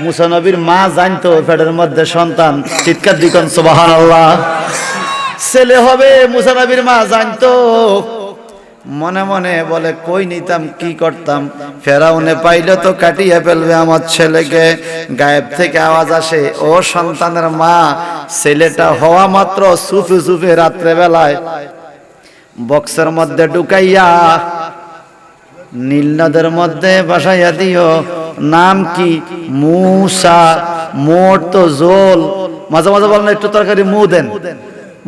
মুসা নবীর মা জানতো পেটের মধ্যে সন্তান, চিৎকার দিকন সুবহানাল্লাহ। ছেলে হবে মুসা নবীর মা জানতো, মনে মনে বলে কই নিতাম কি করতাম, ফেরাউনে পাইলে তো কাটিয়ে ফেলবে আমার ছেলেকে। গায়েব থেকে আওয়াজ আসে, ও সন্তানের মা, ছেলেটা হওয়া মাত্র সুফে সুফে রাত্রে বেলায় বক্সের মধ্যে ঢুকাইয়া নীল নদের মধ্যে বসাইয়া দিও। নাম কি? মূসা। মোর তো জোল, মাঝে মাঝে বলেন একটু তরকারি মু দেন,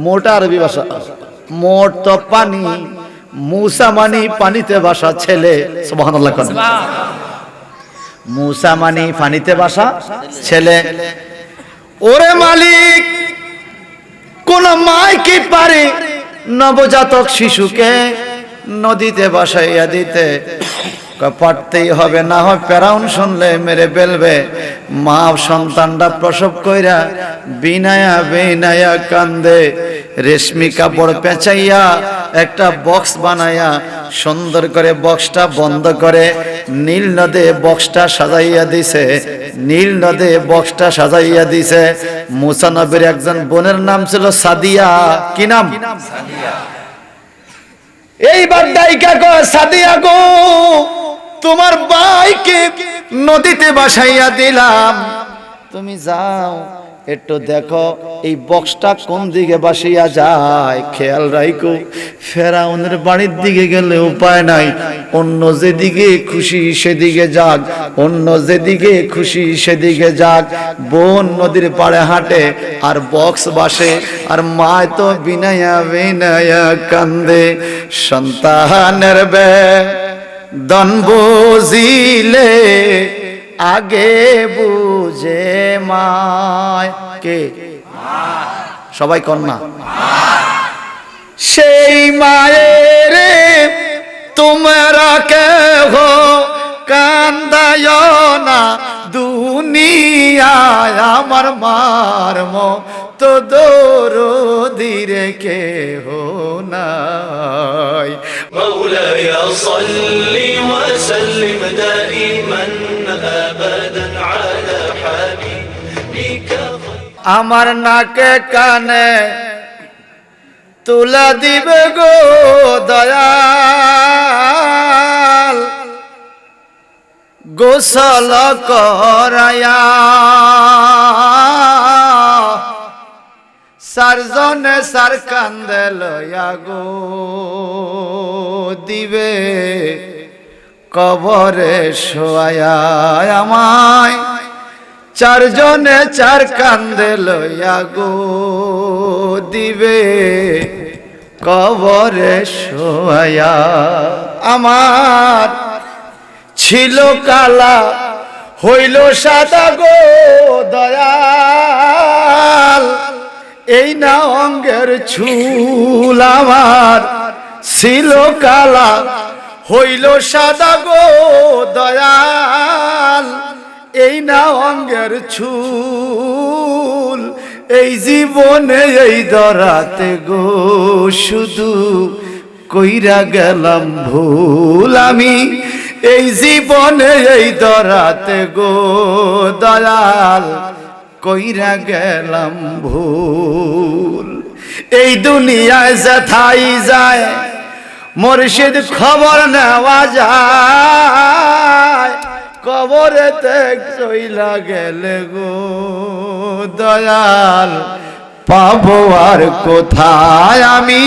মোটা আরবি ভাষা, মোর তো পানি, মূসা মানি পানিতে বাসা ছেলে। সুবহানাল্লাহ। মূসা মানি পানিতে বাসা ছেলে। ওরে মালিক, কোন মাই কি পারে নবজাতক শিশুকে নদীতে বাসাইয়া দিতে? পারতেই হবে, না হয় ফেরাউন শুনলে মেরে ফেলবে। মা সন্তানটা প্রসব কইরা বিনায়া বিনায়া কান্দে, রেশমি কাপড় পেঁচাইয়া একটা বক্স বানাইয়া সুন্দর করে বক্সটা বন্ধ করে নীল নদে বক্সটা সাজাইয়া দিছে, নীল নদে বক্সটা সাজাইয়া দিছে। মুসা নবীর একজন বোনের নাম ছিল সাদিয়া। কি নাম? সাদিয়া। এইবার ডাইকা কয়, সাদিয়া গো, তোমার ভাইকে নদীতে বাসাইয়া দিলাম, তুমি যাও একটু দেখো এই বক্সটা কোন দিকে বাসিয়া যায়, খেয়াল রাখো। ফেরাউনের বাড়ির দিকে গেলে উপায় নাই, অন্য যেদিকে খুশি সেদিকে যাক, অন্য যেদিকে খুশি সেদিকে যাক। বোন নদীর পাড়ে হাঁটে আর বক্স বাসে, আর মা তো বিনায়া বিনায়া কান্দে। সন্তানের বেদন বুঝিলে আগে বুঝে মায়। কে? সবাই কন্যা। সেই মায়ের তোমরা কেহ কান্দায় না দুনিয়ায়, আমার মার মতো দরদির কেহ নাই। مولاي صل وسلم دائما أبدا على حبيبك। আমার নাকে কানে তুলা দিবে গো দয়াল, গোসল করায়া সারজনে সার কান্দে লয়া গো দিবে কবরে শোয়া আমায়। চারজনে চার কান্দে লয়া গো দিবে কবরে শোয়া। আমার ছিল কালা হইল সাদা গো দয়াল, এই না অঙ্গের চুল। আমার ছিল কালা হইল সাদা গো দয়াল, এই না অঙ্গের চুল। এই জীবনে এই দরাতে গো শুধু কইরা গেলাম ভুল আমি, এই জীবনে এই দরাতে গো দয়াল কইরা গেলাম ভুল। এই দুনিয়ায় যেথাই যায় মুর্শিদ খবর নেওয়া যায়, কবরেতে চইলা গেলে গো দয়াল পাবো আর কোথায় আমি,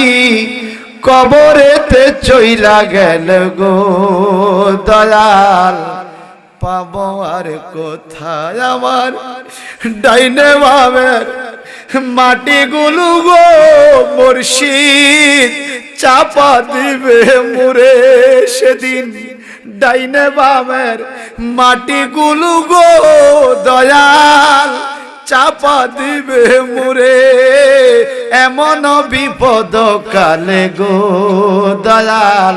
কবরেতে চইলা গেলে গো দয়াল পাবো আর কোথায়। আমার ডাইনে বামের মাটিগুলো গো মুর্শিদ চাপা দিবে মুরে সেদিন, ডাইনে বামের মাটিগুলো গো দয়াল চাপা দিবে মুরে। এমন বিপদ কালে গো দয়াল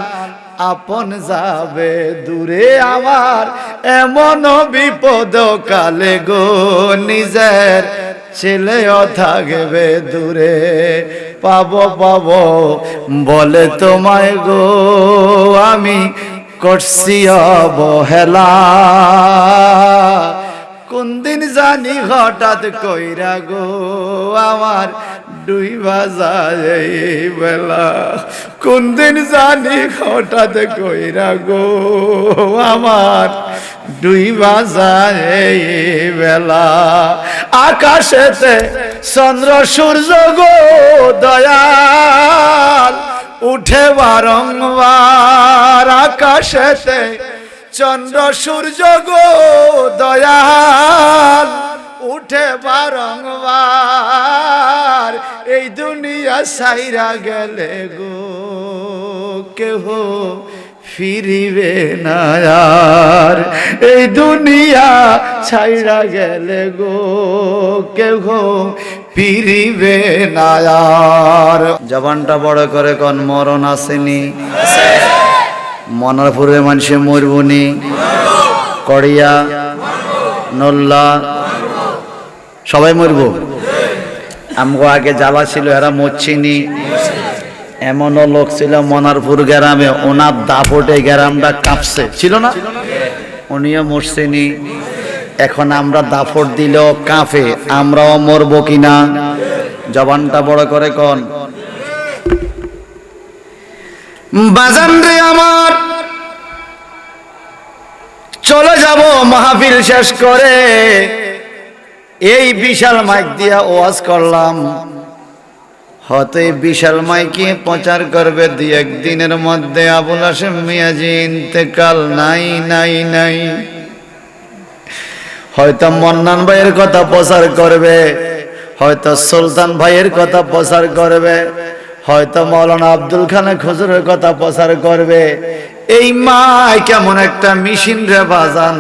আপন যাবে দূরে আমার, এমন বিপদ কালে গো নিজের ছেলেও থাকবে দূরে। পাবো পাবো বলে তোমায় গো আমি করছি অবহেলা, কোন দিন জানি হঠাৎ কইরা গো আমার ডুইবা যায় এই বেলা, কোন দিন জানি হঠাৎ কইরা গো আমার ডুইবা যায় এই বেলা। আকাশেতে চন্দ্র সূর্য গো দয়াল উঠে বারংবার, আকাশেতে চন্দ্র সূর্য গো দয়াল উঠে বারংবার। এই দুনিয়া ছাইরা গেলে গো কেহ ফিরিবে না আর, এই দুনিয়া ছাইরা গেলে গো কেহ ফিরিবে না আর। জবানটা বড় করে কোন মরণ আসেনি? মনারপুরের মানুষে মরবনি, কড়িয়া নল্লা সবাই মরব। আমগো আগে জ্বালা ছিল, এরা মরছিনি। এমনও লোক ছিল মনারপুর গ্রামে, ওনার দাপটে গ্রামটা কাঁপছে, ছিল না? উনিও মরছেনি। এখন আমরা দাপট দিলেও কাঁপে, আমরাও মরব কিনা? জবানটা বড় করে কোন। বাজান রে আমার, চলে যাব মাহফিল শেষ করে। এই বিশাল মাইক দিয়া ওয়াজ করলাম, হয়তো এই বিশাল মাইকে প্রচার করবে দুই একদিনের মধ্যে আবুল হাশেম মিয়াজি ইন্তেকাল, নাই নাই নাই। হয়তো মন্নান ভাইয়ের কথা প্রচার করবে, হয়তো সুলতান ভাইয়ের কথা প্রচার করবে, হয়তো মৌলানা আব্দুল খালেক হুজুরের কথা প্রচার করবে। এই মাই কেমন একটা মেশিন রে বাজান,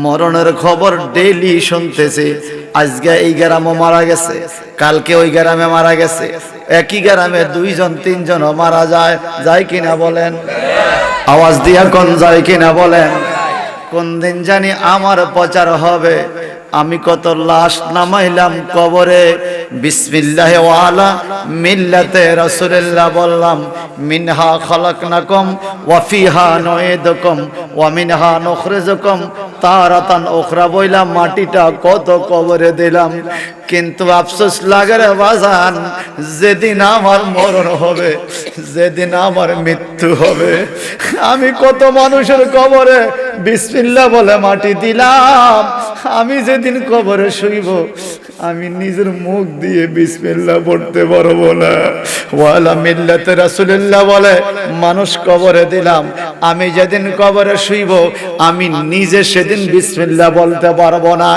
মরণের খবর ডেইলি শুনতেছে। আজকে এই গ্রামে মারা গেছে, কালকে ওই গ্রামে মারা গেছে। একই গ্রামে দুইজন তিনজনও মারা যায়, যায় কিনা বলেন? আওয়াজ দিয়া কোন যায় কিনা বলেন? কোন দিন জানি আমার প্রচার হবে। আমি কত লাশ নামাইলাম কবরে, বিসমিল্লাহ ওয়ালা মিল্লাতে রাসূলুল্লাহ বললাম, মিনহা খালাকনাকুম ওয়া ফিহা নুঈদুকুম ওয়া মিনহা নুখরিজুকুম তারাতান উখরা বইলা মাটিটা কত কবরে দিলাম। কিন্তু আফসোস লাগে রে বাজান, যেদিন আমার মরণ হবে, যেদিন আমার মৃত্যু হবে, আমি কত মানুষের কবরে বিসমিল্লাহ বলে মাটি দিলাম। আমি যেদিন কবরে শুইব, আমি নিজের মুখ দিয়ে বিসমিল্লাহ পড়তে পারবো না। ওয়ালা মিল্লাতে রাসূলুল্লাহ বলে মানুষ কবরে দিলাম, আমি যেদিন কবরে শুইব, আমি নিজে সেদিন বিসমিল্লাহ বলতে পারবো না।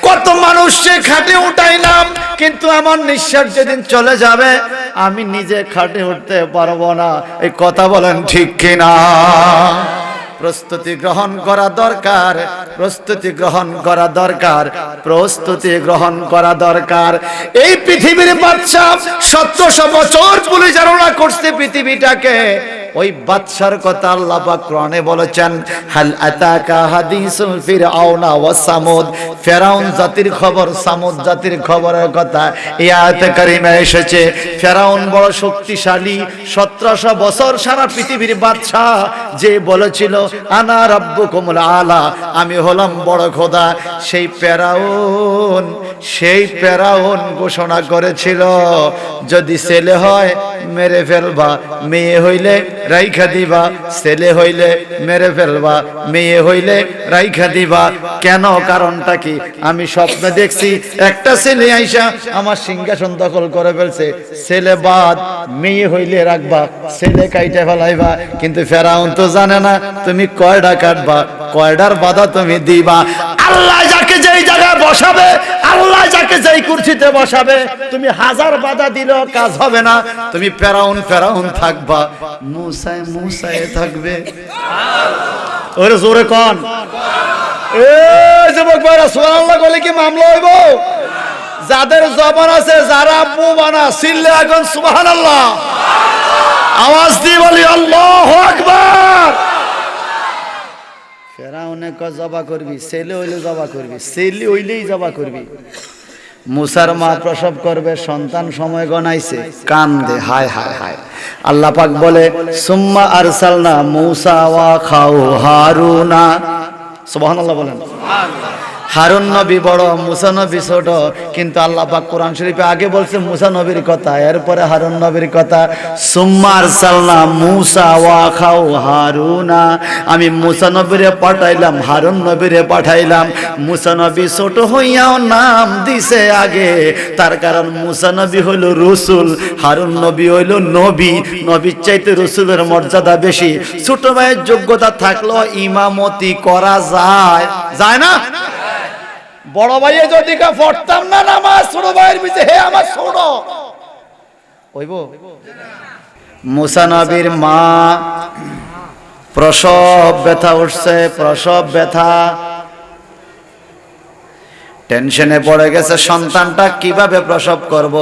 কত মানুষকে খাটে উঠাইলাম, কিন্তু আমার নিঃশ্বাস যেদিন চলে যাবে, আমি নিজে খাটে উঠতে পারবো না। এই কথা বলেন ঠিক কিনা? প্রস্তুতি গ্রহণ করা দরকার, প্রস্তুতি গ্রহণ করা দরকার, প্রস্তুতি গ্রহণ করা দরকার। এই পৃথিবীর বাদশা 1700 বছর পরিচালনা করছে পৃথিবীটাকে। ওই বাদশার কথা আল্লাহ পাক কোরআনে বলেছেন, হাল আতাকা হাদিসুল ফিরআউনা ওয়া সামুদ। ফেরাউন জাতির খবর, সামুদ জাতির খবরের কথা এই আয়াতে কারিমে এসেছে। ফেরাউন বড় শক্তিশালী, 1700 বছর সারা পৃথিবীর বাদশা, যে বলেছিল আনা রাব্বুকুমুল আলা, আমি হলাম বড় খোদা। সেই ফেরাউন ঘোষণা করেছিল, যদি ছেলে হয় মেরে ফেলবা, মেয়ে হইলে রাইখা দিবা, ছেলে হইলে মেরে ফেলবা, মেয়ে হইলে রাইখা দিবা। কেন? কারণটা কি? আমি স্বপ্নে দেখছি একটা ছেলে আইসা আমার সিংহাসন দখল করে ফেলছে, ছেলে বাদ, মেয়ে হইলে রাখবা, ছেলে কাইটা ফেলাইবা। কিন্তু ফেরাউন তো জানে না তুমি কয়টা কাটবা, কয়টার বাধা তুমি দিবা। আল্লাহ যাকে যেই জায়গায় বসাবে, আল্লাহ যাকে যেই কুরসিতে বসাবে, তুমি হাজার বাধা দিলেও কাজ হবে না। তুমি ফেরাউন ফেরাউন থাকবা, মুসায় মুসায় থাকবে। ওরে জোরে কোন? এই যুবক ভাইরা সুবহানাল্লাহ বলে কি মামলা হইব? যাদের জবান আছে, যারা আব্বু বানা সিল্লে আগুন সুবহানাল্লাহ আওয়াজ দিয়ে বলি আল্লাহু আকবার। ফেরাউনে ক জবা করবি, ছেলে হইলে জবা করবি, ছেলে হইলেই জবা করবি। মুসার মা প্রসব করবে, সন্তান সময় গনাইছে, কান্দে, হায় হায় হায়। আল্লাহ পাক বলে সুম্মা আরসালনা মুসা ওয়া খাউ হারুনা, সুবহানাল্লাহ বলেন। হারুন নবী বড়, মুসা নবী ছোট, কিন্তু আল্লাহ পাক কোরআন শরীফে আগে বলছে মুসা নবীর কথা, এরপরে হারুন নবীর কথা। সুম্মা আরসালনা মুসা ওয়া আখাহু হারুনা, আমি মুসা নবীরে পাঠাইলাম, হারুন নবীরে পাঠাইলাম। মুসা নবী ছোট হইয়াও নাম দিছে আগে, তার কারণ মুসা নবী হইল রসুল, হারুন নবী হইল নবী। নবীর চাইতে রসুলের মর্যাদা বেশি। ছোট ভাইয়ের যোগ্যতা থাকলো ইমামতি করা যায়, যায় না? বড় ভাইয়ে যদি পড়তাম না নামাজ, ছোট ভাইয়ের পিছে হে আমার ছোট হইব। মুসা নবীর মা প্রসব ব্যথা উঠছে, প্রসব ব্যথা, টেনশনে পড়ে গেছে, সন্তানটা কিভাবে প্রসব করব,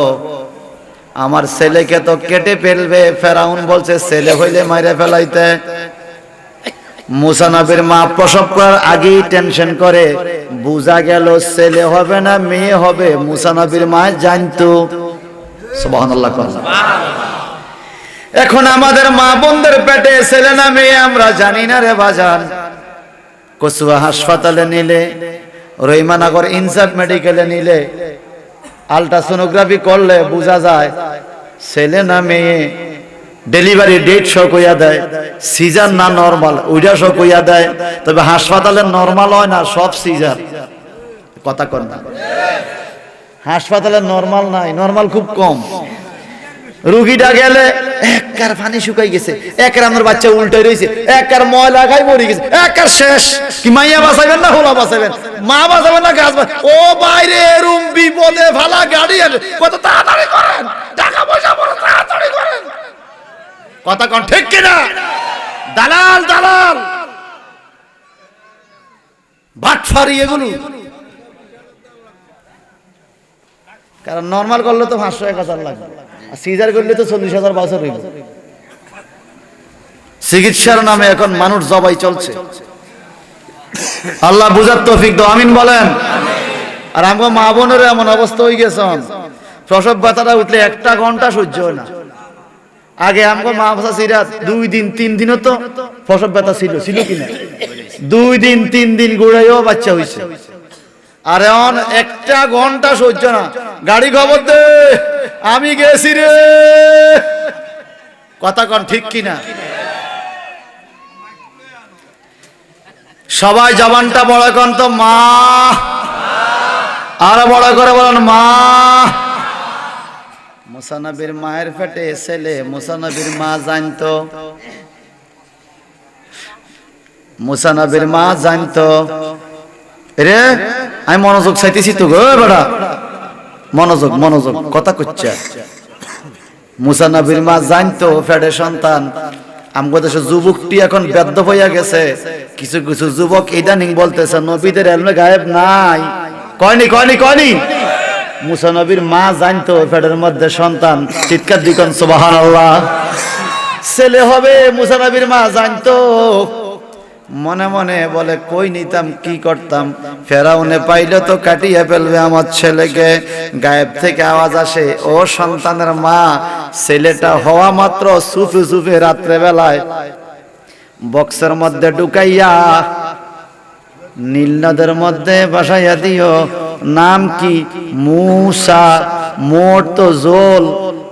আমার ছেলেকে তো কেটে ফেলবে। ফেরাউন বলছে ছেলে হইলে মাইরে ফেলাইতে। মুসা নবীর মা প্রসব করার আগেই টেনশন করে, বুঝা গেল ছেলে হবে না মেয়ে হবে। মুসা নবীর মা জানতো। সুবহানাল্লাহ। এখন আমাদের মা বোনদের পেটে ছেলে না মেয়ে আমরা জানি না রে বাজান। কচুয়া হাসপাতালে নিলে, রহিমানগর ইনসাফ মেডিকেলে নিলে, আলট্রাসোনোগ্রাফি করলে বোঝা যায় ছেলে না মেয়ে। ডেলিভারি ডেট শো কইয়া দেয়, সিজার না নরমাল ওইটা শো কইয়া দেয়। তবে হাসপাতালে নরমাল হয় না, সব সিজার। কথা কর না, হাসপাতালে নরমাল নাই, নরমাল খুব কম। রুগীটা গেলে একার পানি শুকাই গেছে, একার আমার বাচ্চা উল্টাই রয়েছে, একার ময়লা খাই মরে গেছে, একার শেষ। কি মাইয়া বাঁচাবেন না হোলা বাঁচাবেন, মা বাঁচাবেন না গাছ বাঁচাবেন? ও বাইরে এরম বিপদে ফালা গাড়ি কত তাড়াতাড়ি করেন, টাকা পয়সা বড় তাড়াতাড়ি করেন। কথা কোন ঠিক কিনা? দালাল দালাল বাটফারি এগুলো। কারণ নরমাল করলে তো 500-1000 লাগবে, আর সিজার করলে তো 40,000 বছর হইব। চিকিৎসার নামে এখন মানুষ জবাই চলছে। আল্লাহ বুঝার তৌফিক দাও, আমিন বলেন। আর আমরা মা বোনের এমন অবস্থা হয়ে গেছে, প্রসব ব্যথাটা উঠলে 1 ঘন্টা সহ্য হয় না। আগে আমগো মা বাসা সিরাত 2 দিন 3 দিনও তো প্রসব ব্যথা ছিল, ছিল কিনা? 2 দিন 3 দিন ঘুরাইও বাচ্চা হইছে। আর এখন 1 ঘন্টা সহ্য না, গাড়ি খবর দে আমি গেছি রে। কথা কন ঠিক কিনা? সবাই জবানটা বড় কন তো মা, আর বড় করে বলেন মা। মুসা নবীর মায়ের পেটে ছেলে, মুসা নবীর মা জানতো, মুসা নবীর মা জানতো। রে আমি মনোযোগ চাইতেছি তো গো বেড়া, মনোযোগ মনোযোগ কথা কচ্ছে। মুসা নবীর মা জানতো পেটে সন্তান। আমাদের দেশে যুবকটি এখন বেদ্য হইয়া গেছে। কিছু কিছু যুবক ইদানিং বলতেছে নবীদের এলমে গায়েব নাই। কয়নি কয়নি কয়নি? মুসা নবীর মা জানতো পেটের মধ্যে সন্তান। চিৎকার দিবেন সুবহানাল্লাহ। ছেলে হবে, মুসা নবীর মা জানতো। মনে মনে বলে কই নিতাম কি করতাম, ফেরাউনে পাইলে তো কাটিয়ে ফেলবে আমার ছেলেকে। গায়েব থেকে আওয়াজ আসে, ও সন্তানের মা, ছেলেটা হওয়া মাত্র সুফে সুফে রাত্রে বেলায় বক্সের মধ্যে ঢুকাইয়া নীল নদের মধ্যে বাসাইয়া দিও। নাম কি? মুসা। মোট তো জোল,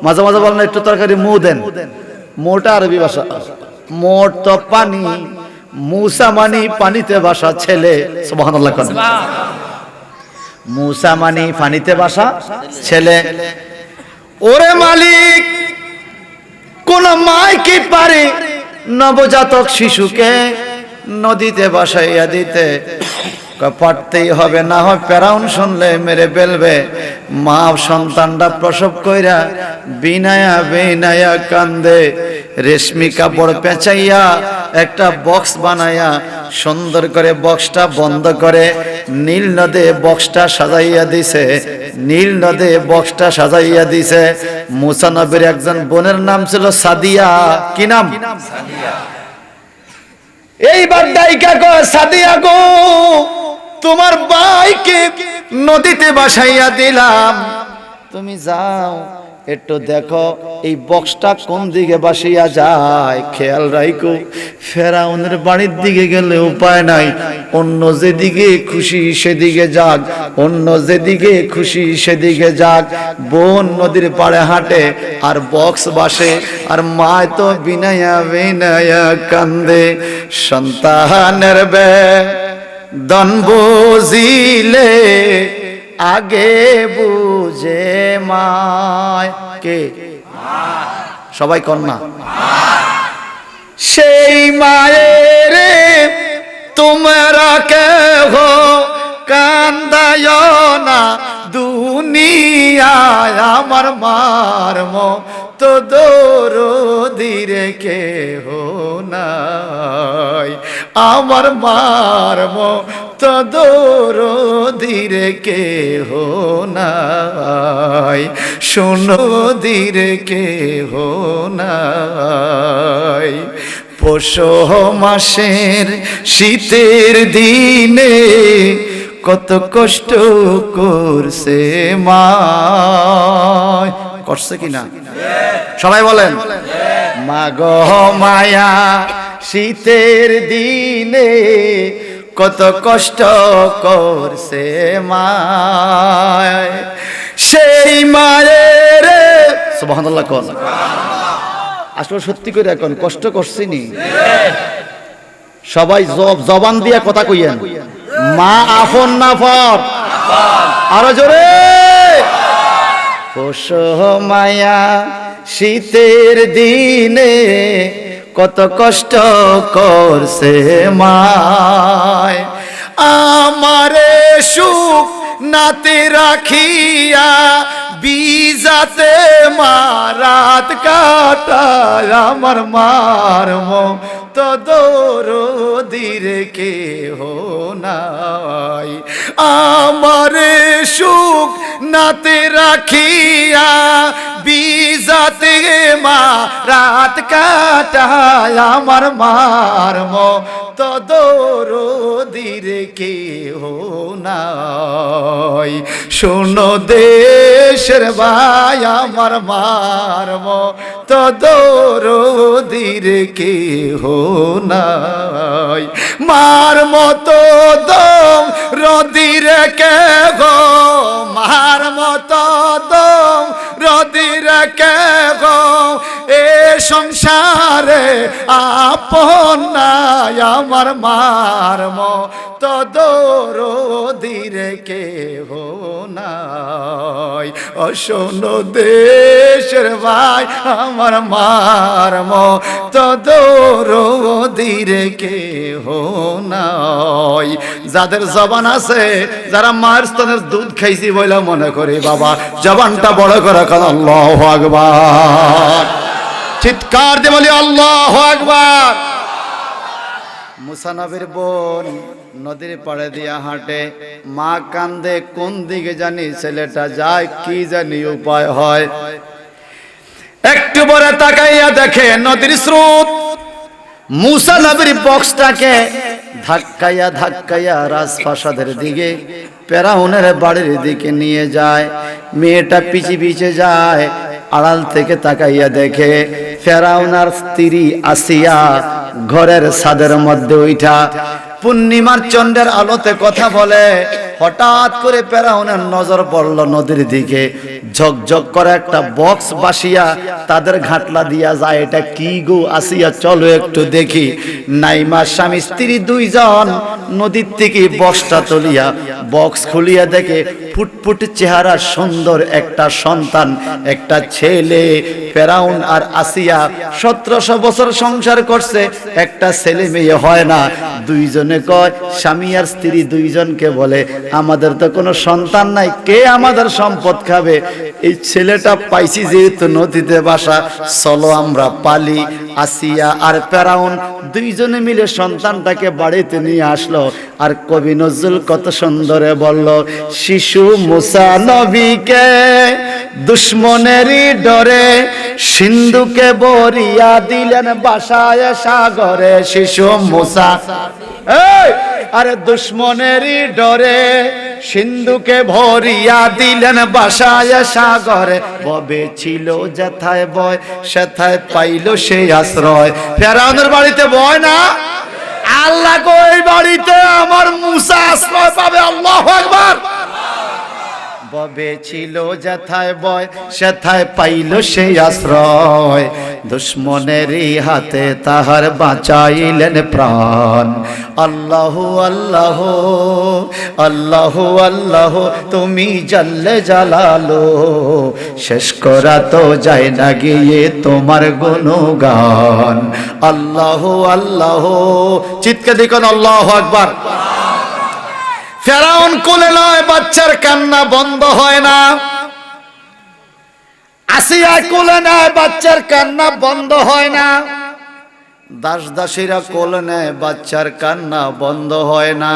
মাঝে মাঝে বলেন একটু তরকারি মু দেন, মোটা আরবি ভাষা। মোট তো পানি, মুসা মানি পানিতে বাসা ছেলে। সুবহানাল্লাহ। মুসা মানি পানিতে বাসা ছেলে। ওরে মালিক, কোন মাই কি পারে নবজাতক শিশুকে নদীতে বাসাইয়া দিতে? পারতেই হবে, না হয় ফেরাউন শুনলে মেরে ফেলবে। মা সন্তানটা প্রসব কইরা বিনায়া বিনায়া কান্দে। রেশমি কাপড় পেঁচাইয়া একটা বক্স বানাইয়া সুন্দর করে বক্সটা বন্ধ করে নীল নদে বক্সটা সাজাইয়া দিছে। নীল নদে বক্সটা সাজাইয়া দিছে। মুসা নবীর একজন বোনের নাম ছিল সাদিয়া। কি নাম? সাদিয়া। এইবার দাইকা কয়, সাদিয়া গো, তোমার ভাইকে নদীতে বাসাইয়া দিলাম, তুমি যাও একটু দেখো এই বক্সটা কোন দিকে বাসিয়া যায়, খেয়াল রাখো। ফেরাউনের বাড়ির দিকে গেলে উপায় নাই, অন্য যেদিকে খুশি সেদিকে যাক, অন্য যেদিকে খুশি সেদিকে যাক। বোন নদীর পাড়ে হাঁটে আর বক্স বাসে, আর মা তো বিনায়া বিনায়া কান্দে। সন্তানের বেদন বুঝিলে আগে বুঝে মায়। কে? সবাই কন্যা। সেই মায়ের তোমরা কেহ কান্দায় না দুনিয়ায়, আমার মার মতো দরদির কেহ নাই, আমার মার মতো দরদির কেহ নাই, শোনো দীর কেহ নাই। পৌষ মাসের শীতের দিনে কত কষ্ট করছে মা, করছে কিনা সবাই বলেন? মা গো মায়া শীতের দিনে কত কষ্ট করছে মা, সেই মায়ের সুবহানাল্লাহ কোন। আসলে সত্যি করে এখন কষ্ট করছিনি সবাই, জবান দিয়ে কথা কইয়েন। মা আপন না পর? আরো জোরে। পৌষ মায়া শীতের দিনে কত কষ্ট করছে মায়, আমারে সুখ নাতে রাখিয়া বিজাতে মারাত কাটায়, আমার মার মতো দরদির কেহ নাই, আমারে সুখ নাতে রাখিয়া বিজাতে মারাত কাটায়, আমার মার মতো দরদির কেহ নাই। শোনো দেশের ভাই, আমার মার মতো দরদির কেহ নাই, মার মতো দরদির কেহ, মার মতো দরদির কেহ এ সংসারে আপন নাই, আমার মার মতো দরদির কেহ নাই। ও শোনো দেশের ভাই, আমার মার মতো দরদির কেহ নাই। যাদের জবান আছে, যারা মায়ের স্তনের দুধ খাইছি বলে মনে করে, বাবা জবানটা বড় করে কারণ আল্লাহু আকবার, চিৎকার দিয়ে বলি আল্লাহু আকবার। মুসা নবীর বোন নদীর পাড়ে দিয়া হাঁটে, মা কান্দে, কোন দিকে জানি ছেলেটা যায়, কি জানি উপায় হয়। একটু পরে তাকাইয়া দেখে নদীর স্রোত মুসা নবীর বক্সটাকে ধাক্কাইয়া ধাক্কাইয়া রাজপ্রাসাদের দিকে, ফেরাউনের বাড়ির দিকে নিয়ে যায়। মেয়েটা পিছে পিছে যায়, আড়াল থেকে তাকাইয়া দেখে ফেরাউনার স্ত্রী আসিয়া ঘরের ছাদের মধ্যে উঠা পূর্ণিমার চন্দ্রের আলোতে কথা বলে। হঠাৎ করে ফেরাউনের নজর পড়ল নদীর দিকে, ঝকঝক করে একটা বক্স বাসিয়া তাদের ঘাটলা দিয়া যায়। এটা কি গো আসিয়া, চলো একটু দেখি। নাইমা স্বামী স্ত্রী দুইজন নদীর থেকে বক্সটা তুলিয়া বক্স খুলিয়া দেখে ফুটফুট চেহারা সুন্দর একটা সন্তান, একটা ছেলে। ফেরাউন আর আসিয়া 1700 বছর সংসার করছে, একটা ছেলে মেয়ে হয় না। দুইজনে কয়, স্বামী আর স্ত্রী দুইজনকে বলে, আমাদের তো কোনো সন্তান নাই, কে আমাদের সম্পদ খাবে? এই ছেলেটা পাইছি যেহেতু নদীতে বাসা, চলো আমরা পালি। আসিয়া আর ফেরাউন দুইজনে মিলে সন্তানটাকে বাড়িতে নিয়ে আসলো। আর কবি নজরুল কত সুন্দরে বলল, শিশু মুসা নবীকে দুশ্মনেরই ডরে সিন্ধুকে বরিয়া দিলেন বাসায় সাগরে শিশু মুসা। এই আরে দুশ্মনেরই ডরে সিন্ধুকে ভরিয়া দিলেন বাসায় সাগরে। ববে ছিল যেথায় ভয় সেথায় পাইল সেই আশ্রয়। ফেরাউনের বাড়িতে ভয় না, আল্লাহ কই বাড়িতে আমার মুসা আশ্রয় পাবে। আল্লাহু আকবার। ববে ছিল যেথায় ভয় সেথায় পাইল সেই আশ্রয়। দুশ্মনেরই হাতে তাহার বাঁচাইলেন প্রাণ। আল্লাহ আল্লাহ আল্লাহ আল্লাহ তুমি জাল্লে জালালো, শেষ করা তো যায় না গিয়ে তোমার গুণগান। আল্লাহ আল্লাহ, চিৎকার দিকন আল্লাহু আকবার। ফেরাউন কোলে নয়, বাচ্চার কান্না বন্ধ হয় না। আসিয়া কোলে নেয়, বাচ্চার কান্না বন্ধ হয় না। দাস দাসীরা কোলে নেয়, বাচ্চার কান্না বন্ধ হয় না।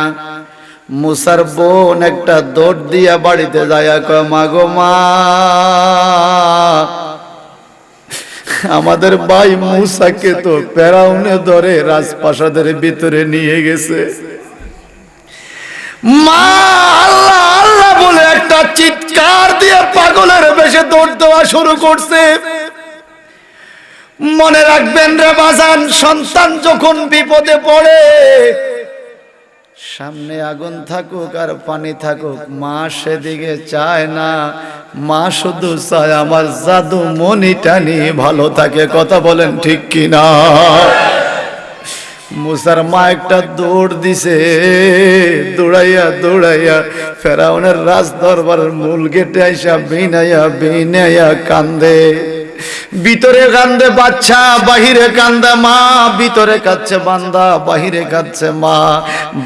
মুসার বোন একটা দৌড় দিয়া বাড়িতে যায়, কয় মা গো মা, আমাদের ভাই মুসাকে তো ফেরাউনে ধরে রাজপ্রাসাদের ভিতরে নিয়ে গেছে। মা আল্লাহ আল্লাহ বলে একটা চিৎকার দিয়ে পাগলের বেশে দৌড় দেওয়া শুরু করছে। মনে রাখবেন রে বাজান, সন্তান যখন বিপদে পড়ে, সামনে আগুন থাকুক আর পানি থাকুক, মা সেদিকে চায় না। মা শুধু চায় আমার জাদু মনিটা নিয়ে ভালো থাকে। কথা বলেন ঠিক কিনা? মুসার মা একটা দৌড় দিছে, দৌড়াইয়া দৌড়াইয়া ফেরাউনের রাজ দরবারের মূল গেটে আইসা বিনাইয়া বিনাইয়া কান্দে। ভিতরে কান্দে বাচ্চা, বাহিরে কান্দে মা। ভিতরে কাঁদছে বান্দা, বাহিরে কাঁদছে মা।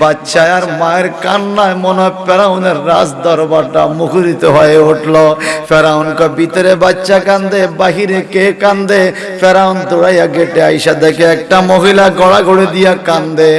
বাচ্চা আর মায়ের কান্নায় মনে হয় ফেরাউনের রাজ দরবারটা মুখরিত হয়ে উঠলো। ফেরাউন কা ভিতরে বাচ্চা কান্দে, বাহিরে কে কান্দে? ফেরাউন দৌড়াইয়া গেটে আইসা দেখে একটা মহিলা গড়াগড়ি দিয়া কান্দে।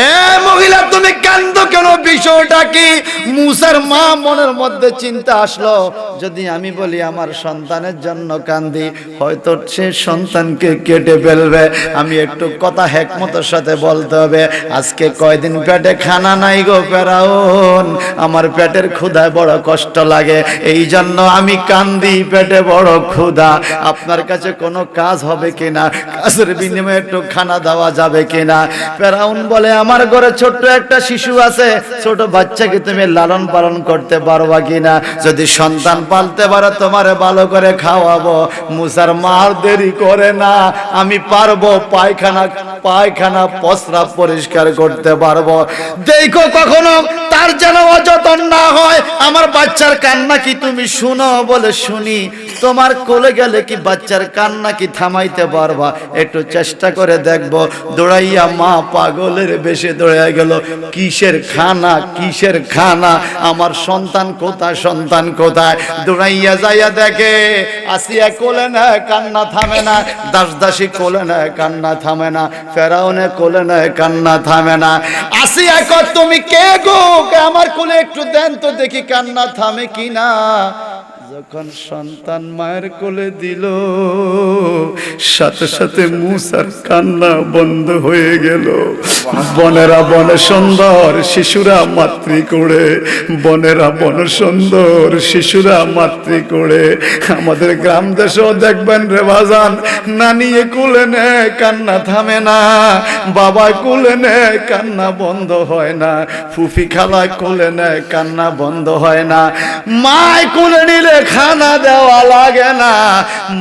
এ মহিলা তুমি কান্দো কেন, বিষয়টা কি? মুসার মা মনের মধ্যে চিন্তা আসলো, যদি আমি বলি আমার সন্তানের জন্য কান্দি, হয়তো সে সন্তানকে কেটে ফেলবে। আমি একটু কথা হিকমতের সাথে বলতে হবে। আজকে কয়দিন পেটে খানা নাই গো ফেরাউন, আমার পেটের ক্ষুধায় বড় কষ্ট লাগে, এই জন্য আমি কান্দি, পেটে বড় ক্ষুধা। আপনার কাছে কোনো কাজ হবে কিনা, কাজের বিনিময়ে একটু খানা দেওয়া যাবে কিনা? ফেরাউন বলে আমার ঘরে ছোট্ট একটা শিশু আছে, ছোট বাচ্চাকে তুমি লালন পালন করতে পারবা কিনা? যদি সন্তান পালতে পারো তোমারে ভালো করে খাওয়াবো। মুসার মার দেরি করে না, আমি পারবো, পায়খানা প্রস্রাব পরিষ্কার করতে পারবো। দেখো কখনো তার যেন অযতন না হয়। আমার বাচ্চার কান্না কি তুমি শুনো? বলে শুনি। তোমার কোলে গেলে কি বাচ্চার কান্না কি থামাইতে পারবা? একটু চেষ্টা করে দেখবো। দৌড়াইয়া মা পাগলের বেশে দৌড়াইয়া গেল। কিসের খানা, কিসের খানা? আমার সন্তান কোথায়, সন্তান কোথায়? দৌড়াইয়া যাইয়া দেখে আসিয়া কোলে নেয়, কান্না থামে না। দাস দাসী কোলে নেয়, কান্না থামে না। ফেরাউনে কোলে নেয়, কান্না থামে না। আসিয়া কয় তুমি কে গো? আমার কোলে একটু দেন তো দেখি কান্না থামে কিনা। যখন সন্তান মায়ের কোলে দিল, সাথে সাথে মুসার কান্না বন্ধ হয়ে গেল। বনেরা বনে সুন্দর, শিশুরা মাতৃ করে। বনেরা বন সুন্দর, শিশুরা মাতৃ করে। আমাদের গ্রাম দেশেও দেখবেন রে বাজান, নানিয়ে কোলে নেয়, কান্না থামে না। বাবা কোলে নেয়, কান্না বন্ধ হয় না। ফুফি খালা কোলে নেয়, কান্না বন্ধ হয় না। মায় কোলে নিলে খানা দেওয়া লাগে না।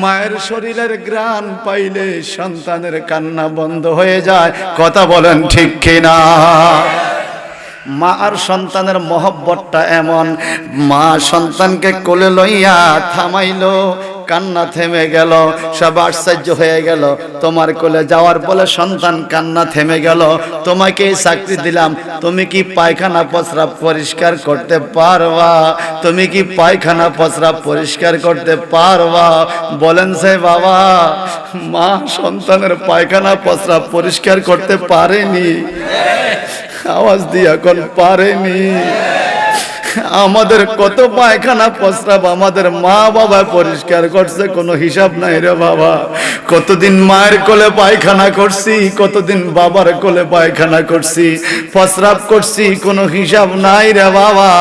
মায়ের শরীরের ঘ্রাণ পাইলে সন্তানের কান্না বন্ধ হয়ে যায়। কথা বলেন ঠিক কিনা? মা আর সন্তানের মহব্বতটা এমন। মা সন্তানকে কোলে লইয়া থামাইলো, কান্না থেমে গেল। সব আশ্চর্য হয়ে গেল। তোমার কোলে যাওয়ার বলে সন্তান কান্না থেমে গেল। তোমাকে চাকরি দিলাম, তুমি কি পায়খানা প্রস্রাব পরিষ্কার করতে পারবা? তুমি কি পায়খানা প্রস্রাব পরিষ্কার করতে পারবা? বলেন সে বাবা, মা সন্তানের পায়খানা প্রস্রাব পরিষ্কার করতে পারেনি। আওয়াজ দিয়া কোন পারেনি। আমাদের কত পায়খানা প্রস্রাব আমাদের মা বাবা পরিষ্কার করছে, কোনো হিসাব নাই রে বাবা। কতদিন মায়ের কোলে পায়খানা করছি, কতদিন বাবার কোলে পায়খানা করছি, প্রস্রাব করছি, কোনো হিসাব নাই রে বাবা।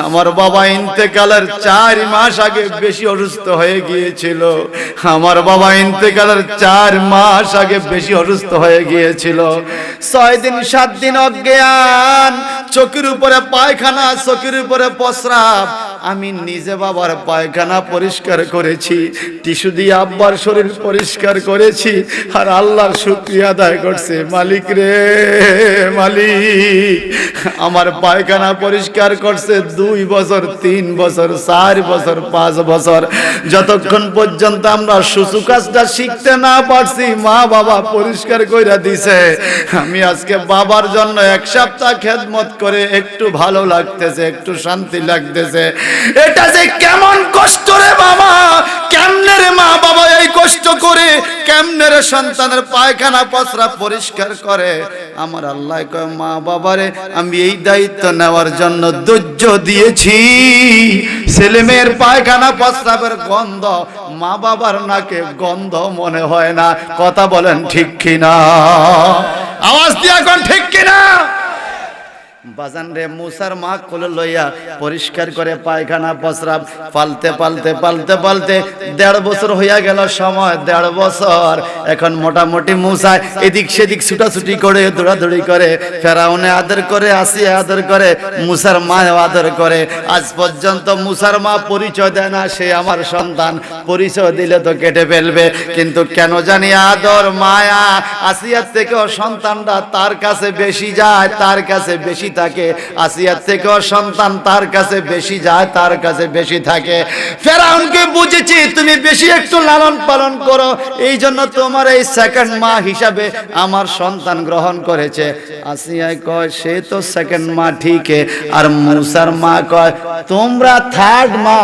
আমার বাবা ইন্তেকালের 4 মাস আগে বেশি অসুস্থ হয়ে গিয়েছিল। আমার বাবা ইন্তেকালের 4 মাস আগে বেশি অসুস্থ হয়ে গিয়েছিল। 6 দিন 7 দিন অজ্ঞান, চোখের উপরে পায়খানা, চোখের উপরে প্রস্রাব। আমি নিজে বাবার পায়খানা পরিষ্কার করেছি, টিস্যু দিয়ে আব্বার শরীর পরিষ্কার করেছি, আর আল্লাহর শুকরিয়া আদায় করছে, মালিক রে মালিক আমার পায়খানা পরিষ্কার করছে 2 বছর 3 বছর 4 বছর 5 বছর, যতক্ষণ পর্যন্ত আমরা সুসু কাজটা শিখতে না পারছি মা বাবা পরিষ্কার কইরা দিছে। আমি আজকে বাবার জন্য 1 সপ্তাহ খেদমত করে একটু ভালো লাগতেছে, একটু শান্তি লাগতেছে। এটা যে কেমন কষ্ট রে বাবা, কেমনে রে মা বাবা এই কষ্ট করে, কেমনে রে সন্তানের পায়খানা প্রস্রাব পরিষ্কার করে। আমার আল্লাহ কয় মা বাবারে আমি এই দায়িত্ব নেওয়ার জন্য ধৈর্য দিয়েছি। ছেলে মেয়ের পায়খানা প্রস্রাবের গন্ধ মা বাবার নাকে গন্ধ মনে হয় না। কথা বলেন ঠিক কিনা? আওয়াজ দিয়া কোন ঠিক কিনা? বাজান রে মুসার মা কোলে লইয়া পরিষ্কার করে পায়খানা প্রস্রাব পালতে পালতে পালতে পালতে 1.5 বছর হইয়া গেল সময়, 1.5 বছর। এখন মোটামুটি মুসা এদিক সেদিক ছুটাছুটি করে, দৌড়াদৌড়ি করে, ফেরাউনে আদর করে, আসিয়া আদর করে, মুসার মা আদর করে। আজ পর্যন্ত মুসার মা পরিচয় দেয় না সে আমার সন্তান, পরিচয় দিলে তো কেটে ফেলবে। কিন্তু কেন জানি আদর মায়া আসিয়ার থেকেও সন্তানরা তার কাছে বেশি যায়, তার কাছে বেশি থাকে। আসিয়ার থেকেও সন্তান তার কাছে বেশি যায়, তার কাছে বেশি থাকে। ফেরাউনকে বুঝেছি তুমি বেশি একটু লালন পালন করো, এই জন্য তোমার এই সেকেন্ড মা হিসাবে আমার সন্তান গ্রহণ করেছে। আসিয়া কয় সে তো সেকেন্ড মা ঠিক, আর মুসার মা কয় তোমরা থার্ড মা,